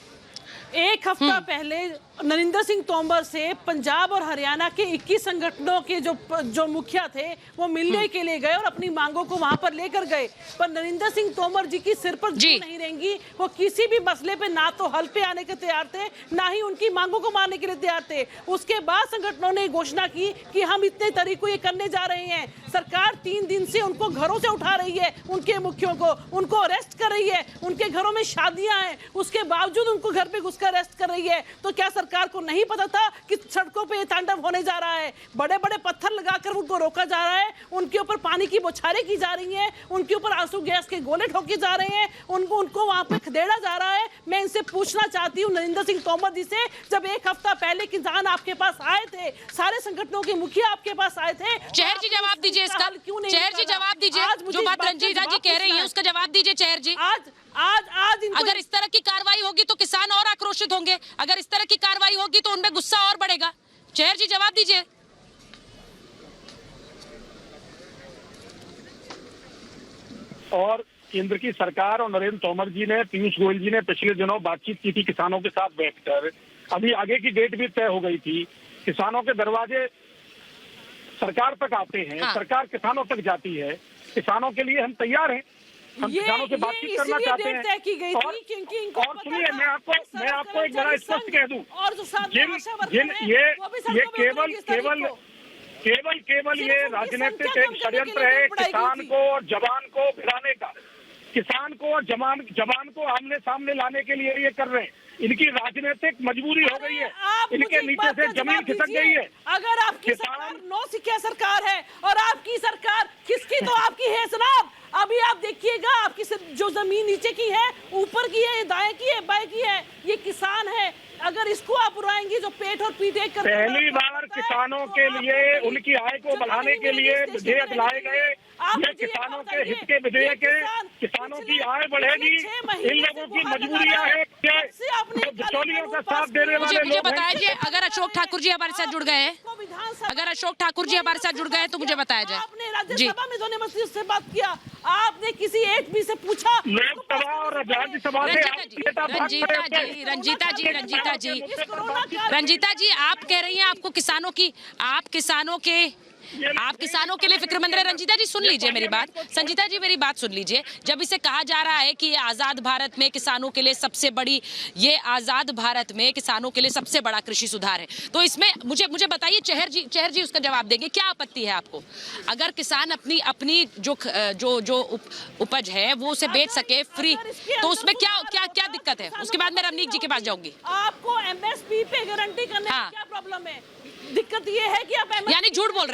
S10: एक हफ्ता पहले नरेंद्र सिंह तोमर से पंजाब और हरियाणा के 21 संगठनों के जो मुखिया थे वो मिलने के लिए गए और अपनी मांगों को वहां पर लेकर गए, पर नरेंद्र सिंह तोमर जी की सिर पर जू नहीं रहेंगी। वो किसी भी मसले पे ना तो हल पे आने के तैयार थे, ना ही उनकी मांगों को मानने के लिए तैयार थे। उसके बाद संगठनों ने घोषणा की कि हम इतने तरीकों ये करने जा रहे हैं। सरकार 3 दिन से उनको घरों से उठा रही है, उनके मुखियों को, उनको अरेस्ट कर रही है। उनके घरों में शादियां हैं, उसके बावजूद उनको घर पे घुसकर अरेस्ट कर रही है। तो क्या सरकार को नहीं पता था कि सड़कों पे ये तांडव होने जा रहा है? बड़े बड़े पत्थर लगाकर उनको रोका जा रहा है, उनके ऊपर पानी की बौछारें की जा रही हैं, उनके ऊपर आंसू गैस के गोले ठोके जा रहे हैं, उनको वहां पे खदेड़ा जा रहा है। मैं इनसे पूछना चाहती हूँ नरेंद्र सिंह तोमर जी से, जब एक हफ्ता पहले किसान आपके पास आए थे, सारे संगठनों के मुखिया आपके पास आए थे,
S1: चेहर जी जवाब दीजिए इसका, चेहर जी जवाब दीजिए, जो बात रंजीता जी कह रही है उसका जवाब दीजिए चेहर जी।
S10: आज
S1: अगर इस तरह की कार्रवाई होगी तो किसान और आक्रोशित होंगे, अगर इस तरह की कार्रवाई होगी तो उनमें गुस्सा और बढ़ेगा। चेहर जी जवाब दीजिए।
S8: और केंद्र की सरकार और नरेंद्र तोमर जी ने, पीयूष गोयल जी ने पिछले दिनों बातचीत की थी किसानों के साथ बैठकर। अभी आगे की डेट भी तय हो गई थी। किसानों के दरवाजे सरकार तक आते हैं, सरकार किसानों तक जाती है। किसानों के लिए हम तैयार हैं, हम किसानों से बातचीत करना चाहते हैं। और सुनिए, मैं आपको एक बड़ा स्पष्ट कह दूं, केवल ये राजनीतिक एक षड्यंत्र है किसान को और जवान को भिड़ाने का। किसान को और जवान को आमने सामने लाने के लिए ये कर रहे हैं। इनकी राजनीतिक मजबूरी हो गई है, इनके नीचे से जमीन खिसक गई है।
S10: अगर आपकी सरकार नौ सिक्किया सरकार है और आपकी सरकार किसकी, तो आपकी है जनाब। अभी आप देखिएगा आपकी जो जमीन नीचे की है, ऊपर की है, दाएं की है, बाएं की है, ये किसान है। अगर इसको आप उड़ाएंगे जो पेट और पीठ एक कर,
S8: पहली बार किसानों के लिए उनकी आय को बढ़ाने के लिए विधेयक लाए गए। ये किसानों के हित के विधेयक है, किसानों की आय बढ़ेगी। इन लोगों की मजबूरियां है कि बिचौलियों का साथ देने वाले
S1: मुझे
S8: लोग
S1: बताइए, अगर अशोक ठाकुर जी हमारे साथ जुड़ गए हैं, अगर अशोक ठाकुर जी हमारे साथ जुड़ गए तो मुझे बताया जाए।
S10: आपने राज्यसभा में दोनों मस्जिद से बात किया, आपने किसी एक भी से पूछा?
S8: लोकसभा और राज्यसभा से
S1: रंजीता जी आप कह रही हैं आपको आप किसानों के लिए फिक्रमंद है। रंजीता जी सुन लीजिए मेरी बात, संजीता जी मेरी बात सुन लीजिए। जब इसे कहा जा रहा है कि ये आजाद भारत में किसानों के लिए सबसे बड़ा कृषि सुधार है, तो इसमें मुझे बताइए, चहर जी उसका जवाब देंगे, क्या आपत्ति है आपको? अगर किसान अपनी जो उपज है वो उसे बेच सके फ्री, तो उसमें क्या दिक्कत है? उसके बाद मैं रमनीक जी के पास जाऊंगी।
S10: आपको एमएसपी पे गारंटी करने में क्या प्रॉब्लम है? दिक्कत ये है कि आप
S1: यानी झूठ बोल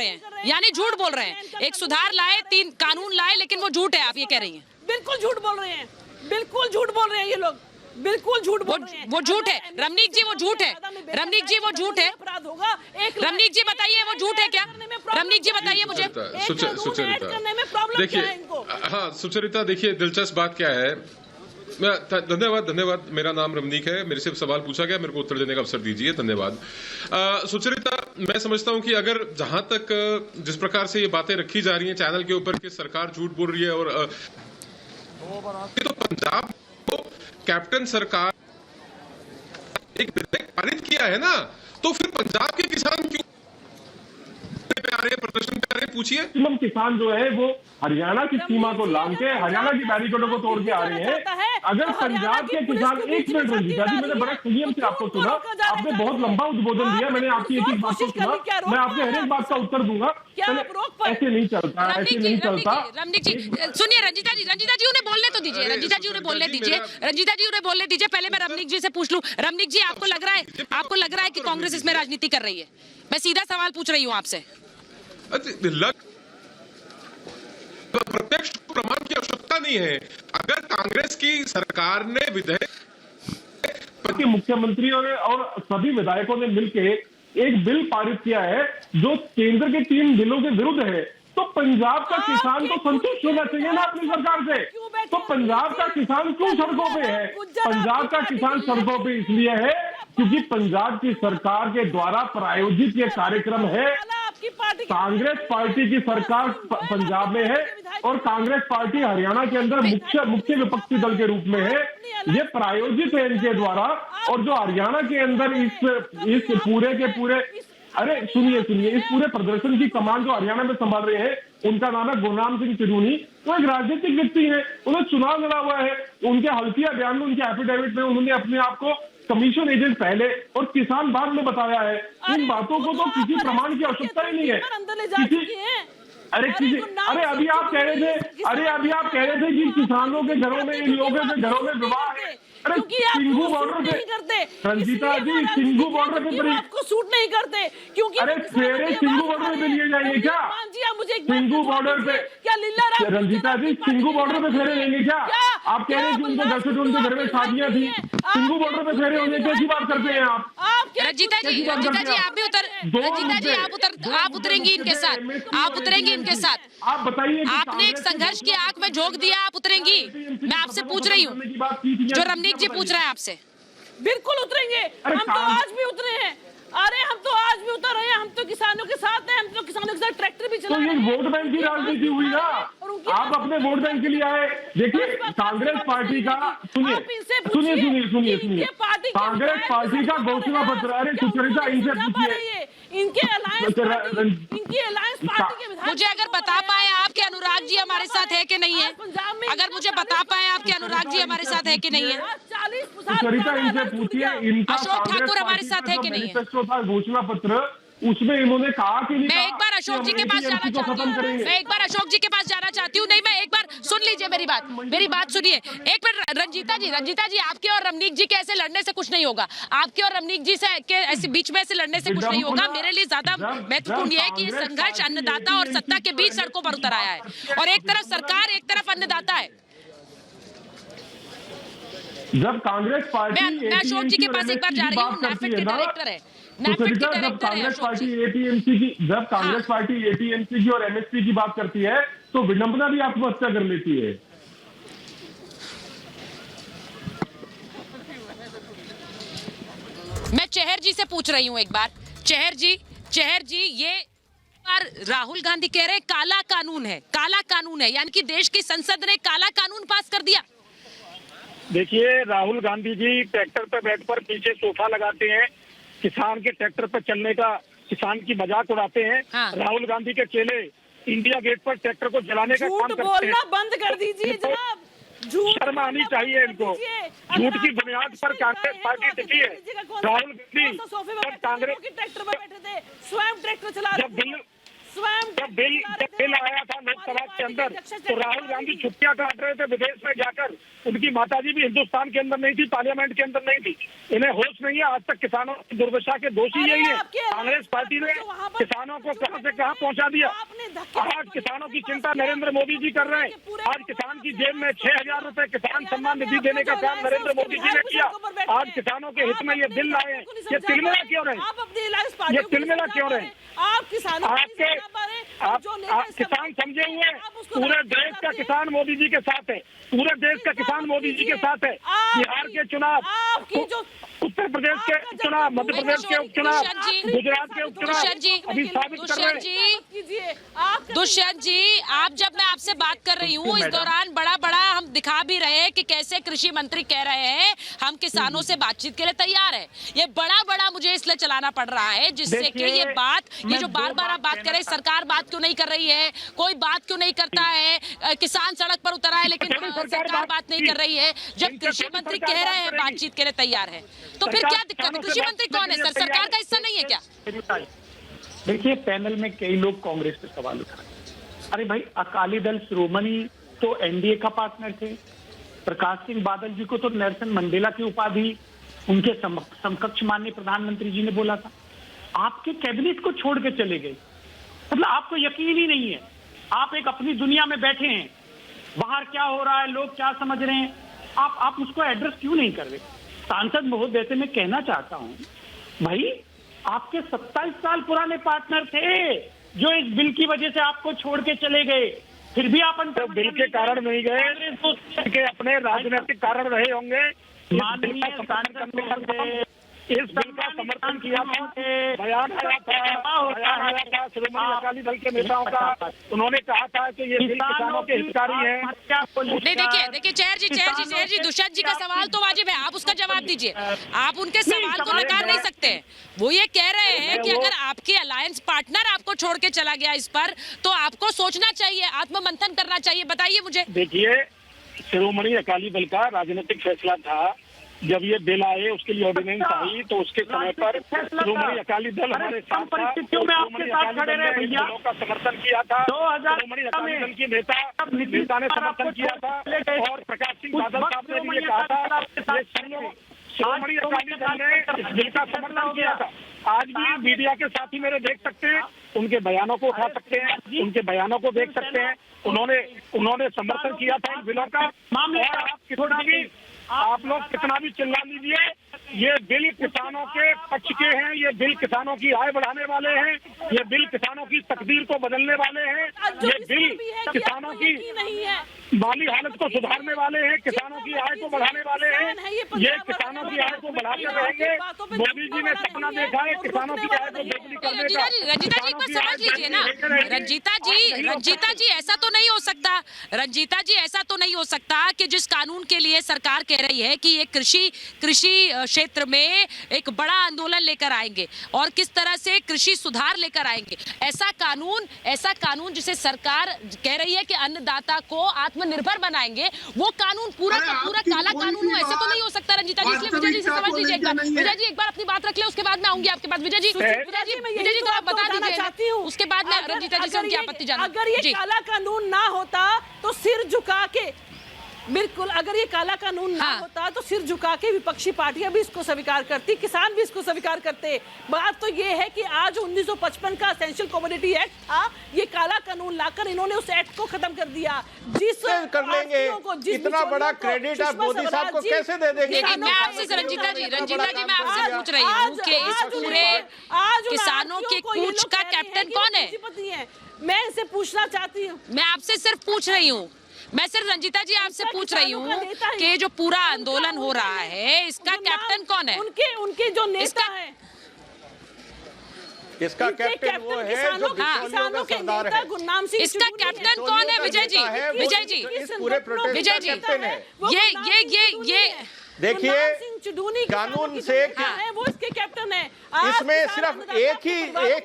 S1: रहे हैं, एक सुधार लाए, 3 कानून लाए, लेकिन वो झूठ है, आप ये कह रही हैं।
S10: बिल्कुल झूठ बोल रहे हैं, बिल्कुल झूठ बोल रहे हैं ये लोग, बिल्कुल झूठ बोल रहे हैं।
S1: वो झूठ है रमनीक जी, वो झूठ है रमनीक जी, वो झूठ है।
S10: अपराध होगा।
S1: रमनीक जी बताइए वो झूठ है क्या? रमनीक जी बताइए मुझे।
S6: सुचरिता देखिए, हाँ सुचरिता देखिए, दिलचस्प बात क्या है। धन्यवाद। मेरा नाम रमनीक है, मेरे से सवाल पूछा गया, मेरे को उत्तर देने का अवसर दीजिए, धन्यवाद। सुचरिता, मैं समझता हूं कि अगर जहां तक जिस प्रकार से ये बातें रखी जा रही हैं चैनल के ऊपर कि सरकार झूठ बोल रही है, और तो पंजाब को कैप्टन सरकार एक विधेयक पारित किया है ना, तो फिर पंजाब के किसान क्यों आ रहे हैं, प्रदर्शन कर रहे हैं? पूछिए।
S8: मैक्सिमम किसान जो है वो हरियाणा की सीमा को लांग के हरियाणा की बैरिकेडों को तोड़ के आ रहे हैं। अगर पंजाब के किसान, एक मिनट रंजीता जी, मैंने बड़ा संयम से आपको सुना, आपने बहुत लंबा उद्बोधन दिया, मैंने आपकी एक बात को सुना, मैं आपके हर एक बात का उत्तर दूंगा। ऐसे नहीं चलता, ऐसे नहीं चलता।
S1: रमनीक जी सुनिए, रंजीता जी उन्हें बोलने तो दीजिए, रंजीता जी उन्हें बोलने दीजिए। पहले मैं रमनीक जी से पूछ लूं। रमनीक जी, आपको लग रहा है कि कांग्रेस इसमें राजनीति कर रही है? मैं सीधा सवाल पूछ रही हूँ आपसे।
S6: प्रत्यक्ष प्रमाण की आवश्यकता नहीं है। अगर कांग्रेस की सरकार ने विधेयक,
S8: मुख्यमंत्री और सभी विधायकों ने मिलकर एक बिल पारित किया है जो केंद्र के 3 बिलों के विरुद्ध है, तो पंजाब का किसान तो संतुष्ट होना चाहिए ना अपनी सरकार से। तो पंजाब का किसान क्यों सड़कों पे है? पंजाब का किसान सड़कों पे इसलिए है क्योंकि पंजाब की सरकार के द्वारा प्रायोजित ये कार्यक्रम है। कांग्रेस पार्टी की सरकार पंजाब में है और कांग्रेस पार्टी हरियाणा के अंदर मुख्य विपक्षी दल के रूप में है। ये प्रायोजित है इनके द्वारा, और जो हरियाणा के अंदर इस पूरे के पूरे, अरे सुनिए, इस पूरे प्रदर्शन की कमान जो हरियाणा में संभाल रहे हैं, उनका नाम है गुरनाम सिंह चिरूनी। वो एक राजनीतिक व्यक्ति है, उन्हें चुनाव लड़ा हुआ है। उनके हल्फिया बयान में, उनके एफिडेविट में उन्होंने अपने आप को कमीशन एजेंट पहले और किसान बाद में बताया है। इन बातों को तो किसी प्रमाण की आवश्यकता ही नहीं है। अरे अभी आप कह रहे थे कि किसानों के घरों में, इन लोगों के घरों में विवाह है। अरे सिंघू बॉर्डर पे रंजीता जी, सिंघू बॉर्डर पे
S10: आपको सूट नहीं करते क्योंकि
S8: अरे फेरे सिंघू बॉर्डर पे लिए जाएंगे क्या? सिंघू बॉर्डर पे क्या लीला रंजीता जी, सिंघू बॉर्डर पे फेरे लेंगे क्या? आप कह रहे हैं कि उनके घर से उनके घर में शादियां थी, सिंघू बॉर्डर पे फेरे होने कैसी बात करते हैं आप?
S1: रंजीता जी आप उतरेंगी इनके साथ,
S8: आप बताइए।
S1: आपने एक संघर्ष की आग में झोंक दिया, आप उतरेंगी? मैं आपसे पूछ रही हूँ, जो रमनीक जी पूछ रहा है आपसे।
S10: बिल्कुल उतरेंगे, हम तो आज भी उतरे हैं। अरे हम तो आज भी उतर रहे हैं, हम तो किसानों के साथ हैं, हम तो किसानों के साथ ट्रैक्टर भी चला रहे हैं।
S8: तो ये वोट बैंक की राजनीति हुई ना, आप अपने वोट बैंक के लिए आए। देखिए कांग्रेस पार्टी का, सुनिए, कांग्रेस पार्टी का घोषणा पत्र, अरे सुचरिता इनसे पूछिए,
S10: इनके अलायंस पार्टी के विधायक
S1: मुझे अगर बता पाए आपके अनुराग जी हमारे साथ है कि नहीं है, अगर मुझे बता पाए आपके अनुराग जी हमारे साथ है कि नहीं है,
S8: सुचरिता इनसे पूछिए, इनका
S1: अशोक ठाकुर हमारे साथ है कि नहीं है?
S8: घोषणा पत्र उसमें इन्होंने कहा कि
S1: मैं एक बार अशोक जी के पास जाना चाहती हूँ, मैं एक बार अशोक जी के पास जाना चाहती हूँ। नहीं, मैं एक बार सुन लीजिए मेरी बात सुनिए एक मिनट। रंजीता जी, आपके और रमनीक जी के ऐसे लड़ने से कुछ नहीं होगा, आपके और रमनीक जी से के ऐसे बीच में ऐसे लड़ने से कुछ नहीं होगा। मेरे लिए ज्यादा महत्वपूर्ण यह है कि ये संघर्ष अन्नदाता और सत्ता के बीच सड़कों पर उतर आया है, और एक तरफ सरकार, एक तरफ अन्नदाता है।
S8: जब कांग्रेस पार्टी
S1: मैं अशोक जी के पास एक बार जा रही हूँ, नैफेड के डायरेक्टर है, नैफेड के डायरेक्टर है अशोक जी।
S8: जब कांग्रेस पार्टी एपीएमसी की और एमएसपी की बात करती है तो विडंबना भी आत्महत्या कर लेती है।
S1: मैं चेहर जी से पूछ रही हूँ एक बार। चेहर जी, ये राहुल गांधी कह रहे काला कानून है, यानी कि देश की संसद ने काला कानून पास कर दिया।
S8: देखिए, राहुल गांधी जी ट्रैक्टर पर बैठकर पीछे सोफा लगाते हैं, किसान के ट्रैक्टर पर चलने का किसान की मजाक उड़ाते हैं।
S1: हाँ।
S8: राहुल गांधी के चेले इंडिया गेट पर ट्रैक्टर को जलाने का काम करते हैं।
S10: बोलना बंद कर दीजिए जनाब,
S8: शर्म आनी चाहिए इनको। झूठ की बुनियाद पर कांग्रेस पार्टी टिकी है। राहुल गांधी कांग्रेस
S10: ट्रैक्टर पर बैठे थे, स्वयं ट्रैक्टर चला
S8: जब बिल आया था लोकसभा के अंदर तो राहुल गांधी छुट्टियां काट रहे थे विदेश में जाकर। उनकी माताजी भी हिंदुस्तान के अंदर नहीं थी, पार्लियामेंट के अंदर नहीं थी। इन्हें होश नहीं है। आज तक किसानों की दुर्दशा के दोषी यही है। कांग्रेस पार्टी ने किसानों को कहां से कहां पहुंचा दिया। आज किसानों की चिंता नरेंद्र मोदी जी कर रहे हैं। आज किसान की जेब में 6,000 रुपए किसान सम्मान निधि देने का काम नरेंद्र मोदी जी ने किया। आज किसानों के हित में ये बिल लाए हैं। ये तिलमिला क्यों रहे? ये तिलमिला क्यों रहे?
S10: आप किसानों
S8: आप किसान समझे हुए हैं। पूरे देश का किसान मोदी जी के साथ है। पूरे देश का किसान मोदी जी के साथ है। बिहार के चुनाव, उत्तर प्रदेश के चुनाव, मध्य प्रदेश के उपचुनाव, गुजरात के उपचुनाव अभी साबित कर रहे हैं।
S1: दुष्यंत जी, जब मैं आपसे बात कर रही हूँ इस दौरान बड़ा हम दिखा भी रहे हैं कि कैसे कृषि मंत्री कह रहे हैं हम किसानों से बातचीत के लिए तैयार है। ये बड़ा मुझे इसलिए चलाना पड़ रहा है जिससे कि ये जो बार आप बात कर रहे हैं, सरकार बात क्यों नहीं कर रही है, कोई बात क्यों नहीं करता है, किसान सड़क पर उतरा है लेकिन सरकार बात नहीं कर रही है। जब कृषि मंत्री कह रहे हैं बातचीत के लिए तैयार है तो फिर क्या दिक्कत है? कृषि मंत्री कौन है सर? सरकार का हिस्सा नहीं है क्या?
S5: देखिए, पैनल में कई लोग कांग्रेस पे सवाल उठा रहे हैं। अरे भाई, अकाली दल श्रोमणी तो एनडीए का पार्टनर थे। प्रकाश सिंह बादल जी को तो नेल्सन मंडेला की उपाधि उनके समकक्ष माननीय प्रधानमंत्री जी ने बोला था। आपके कैबिनेट को छोड़ के चले गए, मतलब आपको यकीन ही नहीं है। आप एक अपनी दुनिया में बैठे हैं, बाहर क्या हो रहा है, लोग क्या समझ रहे हैं, आप उसको एड्रेस क्यों नहीं कर रहे? सांसद महोदय से मैं कहना चाहता हूं, भाई आपके 27 साल पुराने पार्टनर थे जो इस बिल की वजह से आपको छोड़ के चले गए, फिर भी आप बिल के कारण नहीं गए, के अपने राजनीतिक कारण रहे होंगे। इस बिल का समर्थन किया था, बयान आया था श्रोमणी अकाली दल के नेताओं का। उन्होंने कहा था कि ये बिल किसानों के हितकारी है।
S1: नहीं, देखिए चेहर जी, दुष्यंत जी का सवाल तो वाजिब है, आप उसका जवाब दीजिए। आप उनके सवाल को नकार नहीं सकते। वो ये कह रहे हैं कि अगर आपके अलायंस पार्टनर आपको छोड़ के चला गया इस पर, तो आपको सोचना चाहिए, आत्ममंथन करना चाहिए। बताइए मुझे।
S8: देखिए, श्रोमणी अकाली दल का राजनीतिक फैसला था। जब ये बिल आए, उसके लिए ऑर्डिनेंस आई, तो उसके समय पर श्रोमणी अकाली दल हमारे साथ था। श्रोमणी अकाली दल ने बिलों का समर्थन किया था। श्रोमणी अकाली दल की नेता ने समर्थन किया था और प्रकाश सिंह बादल साहब ने भी ये कहा था। श्रोमणी अकाली दल ने इस बिल का समर्थन किया था। आज भी मीडिया के साथी मेरे देख सकते हैं, उनके बयानों को उठा सकते हैं, उनके बयानों को देख सकते हैं। उन्होंने समर्थन किया था इन बिलों का। आप लोग कितना भी चिल्ला लीजिए, ये बिल किसानों के पक्ष के हैं। ये बिल किसानों की आय बढ़ाने वाले हैं। ये बिल किसानों की तकदीर को बदलने वाले हैं। ये बिल किसानों की माली हालत को सुधारने वाले हैं, किसानों की आय को बढ़ाने वाले हैं। ये किसानों की आय को बढ़ाते रहेंगे। मोदी जी ने सपना देखा है किसानों की आय को दोगुनी करने का।
S1: रंजीता जी को समझ लीजिए ना, रंजीता जी ऐसा तो नहीं हो सकता। रंजीता जी, ऐसा तो नहीं हो सकता कि जिस कानून के लिए सरकार कह रही है कि ये कृषि क्षेत्र में एक बड़ा आंदोलन लेकर आएंगे और किस तरह से कृषि सुधार लेकर आएंगे, ऐसा कानून जिसे सरकार कह रही है कि अन्नदाता को आत्मनिर्भर बनाएंगे, वो कानून पूरा का पूरा काला कानून हो, ऐसे तो नहीं हो सकता रंजीता जी। इसलिए विजय जी से समझ लीजिए एक बार, विजय जी एक बार अपनी बात रख ले, उसके बाद मैं आऊंगी आपके पास। विजय जी तो आप बता दीजिए, उसके बाद मैं रंजीता जी से उनकी आपत्ति जानूं।
S10: अगर ये काला कानून ना होता तो सिर झुका के, बिल्कुल अगर ये काला कानून ना होता तो सिर झुका के विपक्षी पार्टियां भी इसको स्वीकार करती, किसान भी इसको स्वीकार करते। बात तो ये है कि आज 1955 का एसेंशियल कमोडिटी एक्ट था, ये काला कानून लाकर इन्होंने उस एक्ट को खत्म कर दिया। जिस
S9: कर लेंगे इतना बड़ा क्रेडिट आप मोदी साहब को कैसे दे देंगे?
S1: मैं आपसे रंजीता जी मैं आपसे पूछ रही हूँ कि इस पूरे किसानों के कूच का कैप्टन कौन है?
S10: मैं इनसे पूछना चाहती हूँ,
S1: मैं आपसे सिर्फ पूछ रही हूँ, मैं सिर्फ रंजीता जी आपसे पूछ रही हूँ कि जो पूरा आंदोलन हो रहा है इसका कैप्टन कौन है?
S10: उनके जो नेता है,
S9: इसका कैप्टन वो है जो किसानों के सरदार है।
S10: गुरनाम सिंह
S1: इसका कैप्टन कौन है? विजय जी
S9: पूरे प्रोटेस्ट
S1: विजय जी ये
S9: देखिए, कानून से
S10: है वो इसके कैप्टन है।
S9: इसमें सिर्फ एक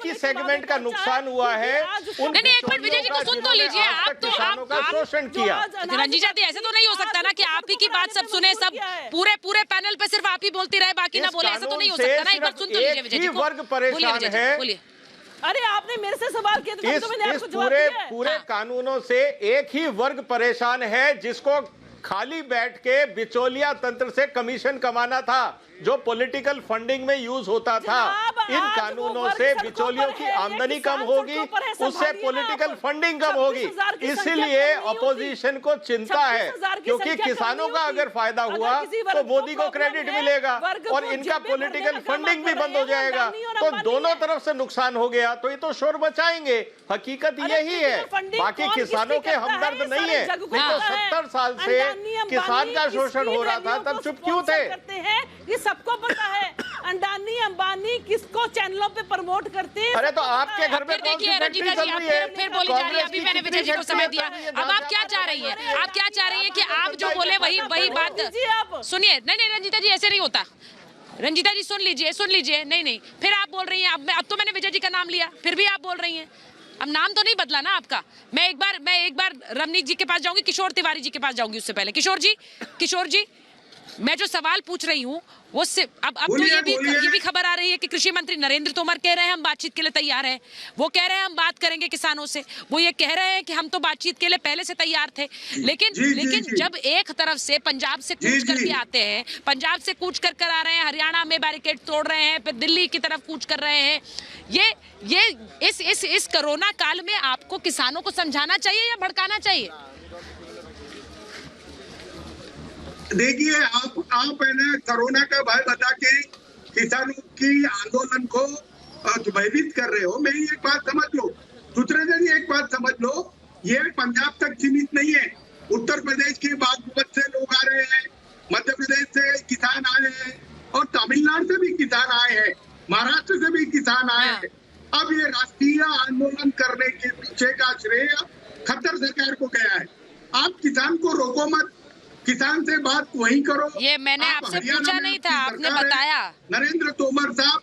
S9: ही सेगमेंट का नुकसान हुआ है।
S1: नहीं एक मिनट विजय जी को सुन तो लीजिए। आप तो
S9: किसानों का शोषण किया।
S1: रंजीता जी ऐसे तो नहीं हो सकता ना कि आप ही की बात सब सुने, सब पूरे पैनल पे सिर्फ आप ही बोलती रहे बाकी ना बोले, ऐसा तो नहीं हो सकता ना। एक बार सुन तो लीजिए विजय जी को।
S9: वर्ग परेशान है।
S1: बोलिए।
S10: अरे आपने मेरे से सवाल किया तो मैंने आपको जवाब दिया है।
S9: पूरे कानूनों से एक ही वर्ग परेशान है, जिसको खाली बैठ के बिचौलिया तंत्र से कमीशन कमाना था, जो पॉलिटिकल फंडिंग में यूज होता था। इन कानूनों से बिचौलियों की आमदनी कम होगी, उससे पॉलिटिकल फंडिंग कम होगी। इसीलिए अपोजिशन को चिंता है, क्योंकि किसानों का अगर फायदा हुआ तो मोदी को क्रेडिट मिलेगा और इनका पॉलिटिकल फंडिंग भी बंद हो जाएगा। तो दोनों तरफ से नुकसान हो गया, तो ये तो शोर मचाएंगे। हकीकत यही है, बाकी किसानों के हमदर्द नहीं है। नहीं तो 70 साल से किसान का शोषण हो रहा था, तब चुप क्यों थे?
S10: ये सबको पता है। अंडानी अंबानी किसको चैनलों पे प्रमोट करते हैं?
S9: अरे तो आपके घर में
S1: देखिए रंजीता जी आप फिर बोली जा रही है। अभी मैंने विजय जी को समय दिया, अब आप क्या चाह रही है? आप क्या चाह रही है कि आप जो बोले वही बात सुनिए। नहीं रंजीता जी ऐसे नहीं होता। रंजीता जी सुन लीजिए। नहीं फिर आप बोल रही हैं। अब तो मैंने विजय जी का नाम लिया, फिर भी आप बोल रही हैं। अब नाम तो नहीं बदला ना आपका। मैं एक बार रमनीक जी के पास जाऊंगी, किशोर तिवारी जी के पास जाऊंगी। उससे पहले किशोर जी मैं जो सवाल पूछ रही हूँ वो अब तो ये भी खबर आ रही है कि कृषि मंत्री नरेंद्र तोमर कह रहे हैं हम बातचीत के लिए तैयार हैं। वो कह रहे हैं हम बात करेंगे किसानों से। वो ये कह रहे हैं कि हम तो बातचीत के लिए पहले से तैयार थे। लेकिन जब एक तरफ से पंजाब से कूच करके आते हैं, पंजाब से कूच कर आ रहे हैं, हरियाणा में बैरिकेड तोड़ रहे हैं, फिर दिल्ली की तरफ कूच कर रहे हैं। ये इस कोरोना काल में आपको किसानों को समझाना चाहिए या भड़काना चाहिए?
S7: देखिए आप है ना कोरोना का भय बता के किसानों की आंदोलन को भयभीत कर रहे हो। मेरी एक बात समझ लो, सुचरेंद्र जी एक बात समझ लो, ये पंजाब तक सीमित नहीं है। उत्तर प्रदेश के बागपत से लोग आ रहे हैं, मध्य प्रदेश से किसान आए हैं और तमिलनाडु से भी किसान आए हैं, महाराष्ट्र से भी किसान आए हैं। अब ये राष्ट्रीय आंदोलन करने के पीछे का श्रेय खट्टर सरकार को गया है। आप किसान को रोको मत, किसान से बात वही करो।
S1: ये मैंने आपसे पूछा नहीं था, आपने बताया।
S7: नरेंद्र तोमर साहब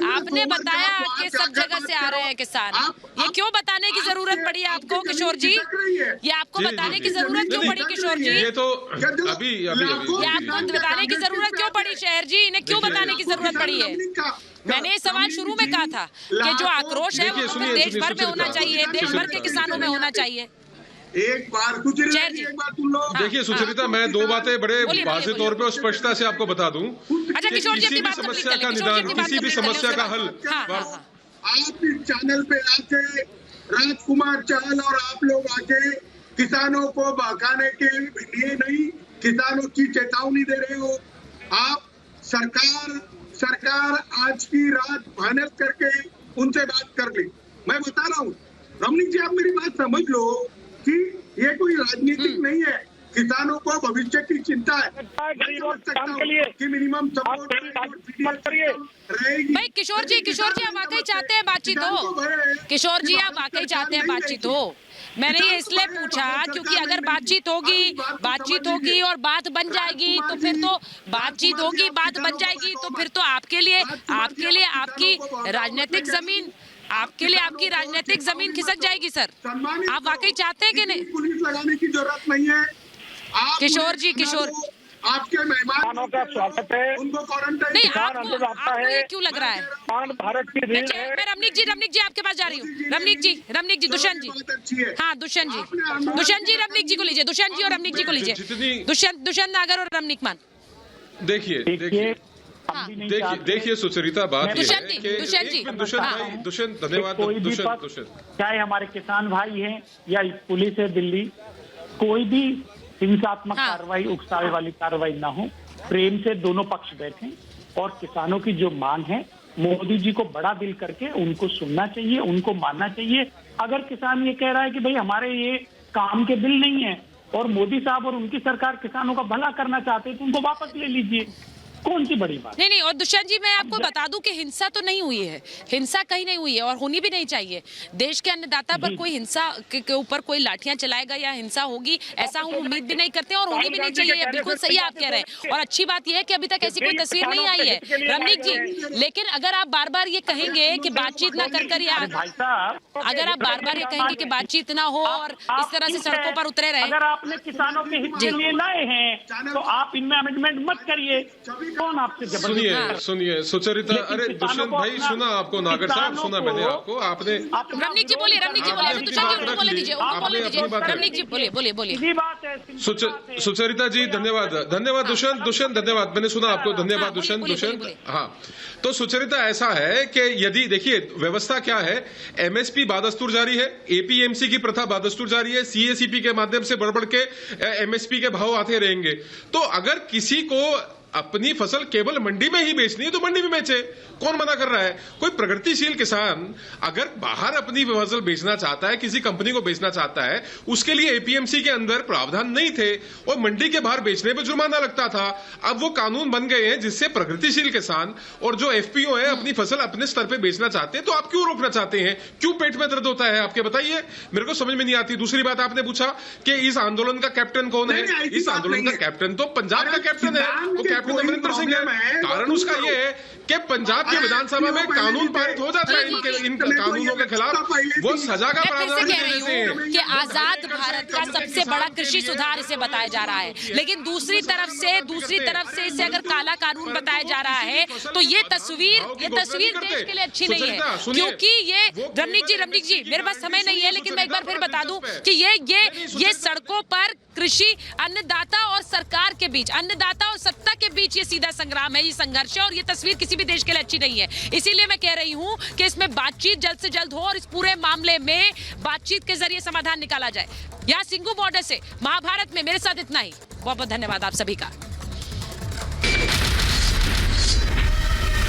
S1: आपने बताया कि सब जगह से आ रहे हैं किसान। ये क्यों बताने की जरूरत पड़ी आपको किशोर जी? ये आपको बताने की जरूरत क्यों पड़ी किशोर जी?
S6: ये तो अभी
S1: ये आपको बताने की जरूरत क्यों पड़ी शहर जी? इन्हें क्यों बताने की जरूरत पड़ी है? मैंने सवाल शुरू में कहा था कि जो आक्रोश है वो देश भर में होना चाहिए, देश भर के किसानों में होना चाहिए।
S7: एक बार
S6: देखिए सुचरिता, मैं दो बातें बड़े वाज़ेह तौर पे और स्पष्टता से आपको बता दूं कि किसी भी समस्या का निदान, किसी भी समस्या का हल
S7: आप इस चैनल पे आके राजकुमार चाल और आप लोग आके किसानों को बहकाने के लिए नहीं, किसानों की चेतावनी दे रहे हो। आप सरकार आज की रात फाइनल करके उनसे बात कर ले। मैं बता रहा हूँ रमनीक जी, आप मेरी बात समझ लो कि ये कोई राजनीतिक नहीं है, किसानों को भविष्य की चिंता है। कि मिनिमम सपोर्ट रहेगी।
S1: भाई किशोर जी आप वाकई चाहते हैं बातचीत हो? किशोर जी आप वाकई चाहते हैं बातचीत हो? मैंने ये इसलिए पूछा क्योंकि अगर बातचीत होगी और बात बन जाएगी तो फिर तो बातचीत होगी, बात बन जाएगी तो फिर तो आपके लिए आपकी राजनीतिक जमीन आपके लिए आपकी राजनीतिक जमीन खिसक जाएगी सर। आप वाकई चाहते हैं कि नहीं?
S7: पुलिस लगाने की जरूरत नहीं है।
S1: किशोर जी, किशोर
S7: आपके मेहमानों
S8: का स्वागत है।
S7: उनको क्वारंटाइन
S1: नहीं, आपको ये क्यों लग रहा है?
S8: भारत की रीढ़ है।
S1: मैं रमनीक जी आपके पास जा रही हूँ। रमनीक जी, दुष्यंत जी, हाँ दुष्यंत जी रमनीक जी को लीजिए, दुष्यंत जी और रमनीक जी को लीजिए, दुष्यंत नागर और रमनीक मान।
S6: देखिए सुचरिता बात ये है कि दुष्यंत धन्यवाद।
S5: चाहे हमारे किसान भाई हैं या पुलिस है दिल्ली, कोई भी हिंसात्मक कार्रवाई, उकसावे वाली कार्रवाई ना हो, प्रेम से दोनों पक्ष बैठें और किसानों की जो मांग है मोदी जी को बड़ा दिल करके उनको सुनना चाहिए, उनको मानना चाहिए। अगर किसान ये कह रहा है कि भाई हमारे ये काम के बिल नहीं है और मोदी साहब और उनकी सरकार किसानों का भला करना चाहते हैं तो उनको वापस ले लीजिए, कौन सी बड़ी बात?
S1: नहीं, और दुष्यंत जी मैं आपको बता दूं कि हिंसा तो नहीं हुई है, हिंसा कहीं नहीं हुई है और होनी भी नहीं चाहिए। देश के अन्नदाता पर कोई हिंसा के ऊपर कोई लाठियां चलाएगा या हिंसा होगी, ऐसा हम उम्मीद भी नहीं करते और होनी भी नहीं चाहिए। बिल्कुल सही आप कह रहे हैं और अच्छी बात यह है कि अभी तक ऐसी कोई तस्वीर नहीं आई है रमनीक जी। लेकिन अगर आप बार बार ये कहेंगे कि बातचीत ना कर या अगर आप बार बार ये कहेंगे कि बातचीत ना हो और इस तरह से सड़कों पर उतरे रहे,
S5: अगर आपने किसानों के हित के लिए लाए हैं तो आप इनमें अमेंडमेंट मत करिए। कौन आपसे
S6: सुनिए सुचरिता, अरे दुष्यंत भाई सुना आपको, नागर साहब सुना मैंने आपको, आपने
S1: रमनीक जी बोलिए, बोले दीजिए, रमनीक जी बोलिए।
S6: सुचरिता जी धन्यवाद दुष्यंत धन्यवाद, मैंने सुना आपको, धन्यवाद दुष्यंत। हाँ, तो सुचरिता ऐसा है कि यदि देखिए व्यवस्था क्या है, एमएसपी बादस्तूर जारी है, एपीएमसी की प्रथा बादस्तूर जारी है, सीएसीपी के माध्यम से बढ़ के एमएसपी के भाव आते रहेंगे। तो अगर किसी को अपनी फसल केवल मंडी में ही बेचनी है तो मंडी में बेचे, कौन मना कर रहा है? कोई प्रगतिशील किसान अगर बाहर अपनी फसल बेचना चाहता है, किसी कंपनी को बेचना चाहता है, उसके लिए एपीएमसी के अंदर प्रावधान नहीं थे और मंडी के बाहर बेचने पे जुर्माना लगता था। अब वो कानून बन गए हैं जिससे प्रगतिशील किसान और जो एफपीओ है अपनी फसल अपने स्तर पे बेचना चाहते हैं। तो आप क्यों रोकना चाहते हैं? क्यों पेट में दर्द होता है आपके, बताइए, मेरे को समझ में नहीं आती। दूसरी बात आपने पूछा कि इस आंदोलन का कैप्टन कौन है? इस आंदोलन का कैप्टन तो पंजाब का कैप्टन है, वो कैप्टन अमरिंदर सिंह है। कारण उसका ये है कि पंजाब की विधानसभा में कानून पारित हो जाता है इन कानूनों के खिलाफ, वो सजा का प्रावधान दे देते हैं
S1: कि आजाद भारत का सबसे बड़ा कृषि सुधार इसे बताया जा रहा है। लेकिन दूसरी तरफ से इसे अगर काला कानून बताया जा रहा है तो ये तस्वीर देश के लिए अच्छी नहीं है, क्योंकि ये रमनीक जी मेरे पास समय नहीं है, लेकिन मैं एक बार फिर बता दूं कि ये सड़कों पर कृषि अन्नदाता और सरकार के बीच, अन्नदाता और सत्ता के बीच ये सीधा संग्राम है, ये संघर्ष है और ये तस्वीर किसी भी देश के लिए अच्छी नहीं है। इसीलिए मैं कह रही हूं कि इसमें बातचीत जल्द से जल्द हो और इस पूरे मामले में बातचीत के जरिए समाधान निकाला जाए। यहाँ सिंघू बॉर्डर से महाभारत में मेरे साथ इतना ही। बहुत बहुत धन्यवाद आप सभी का।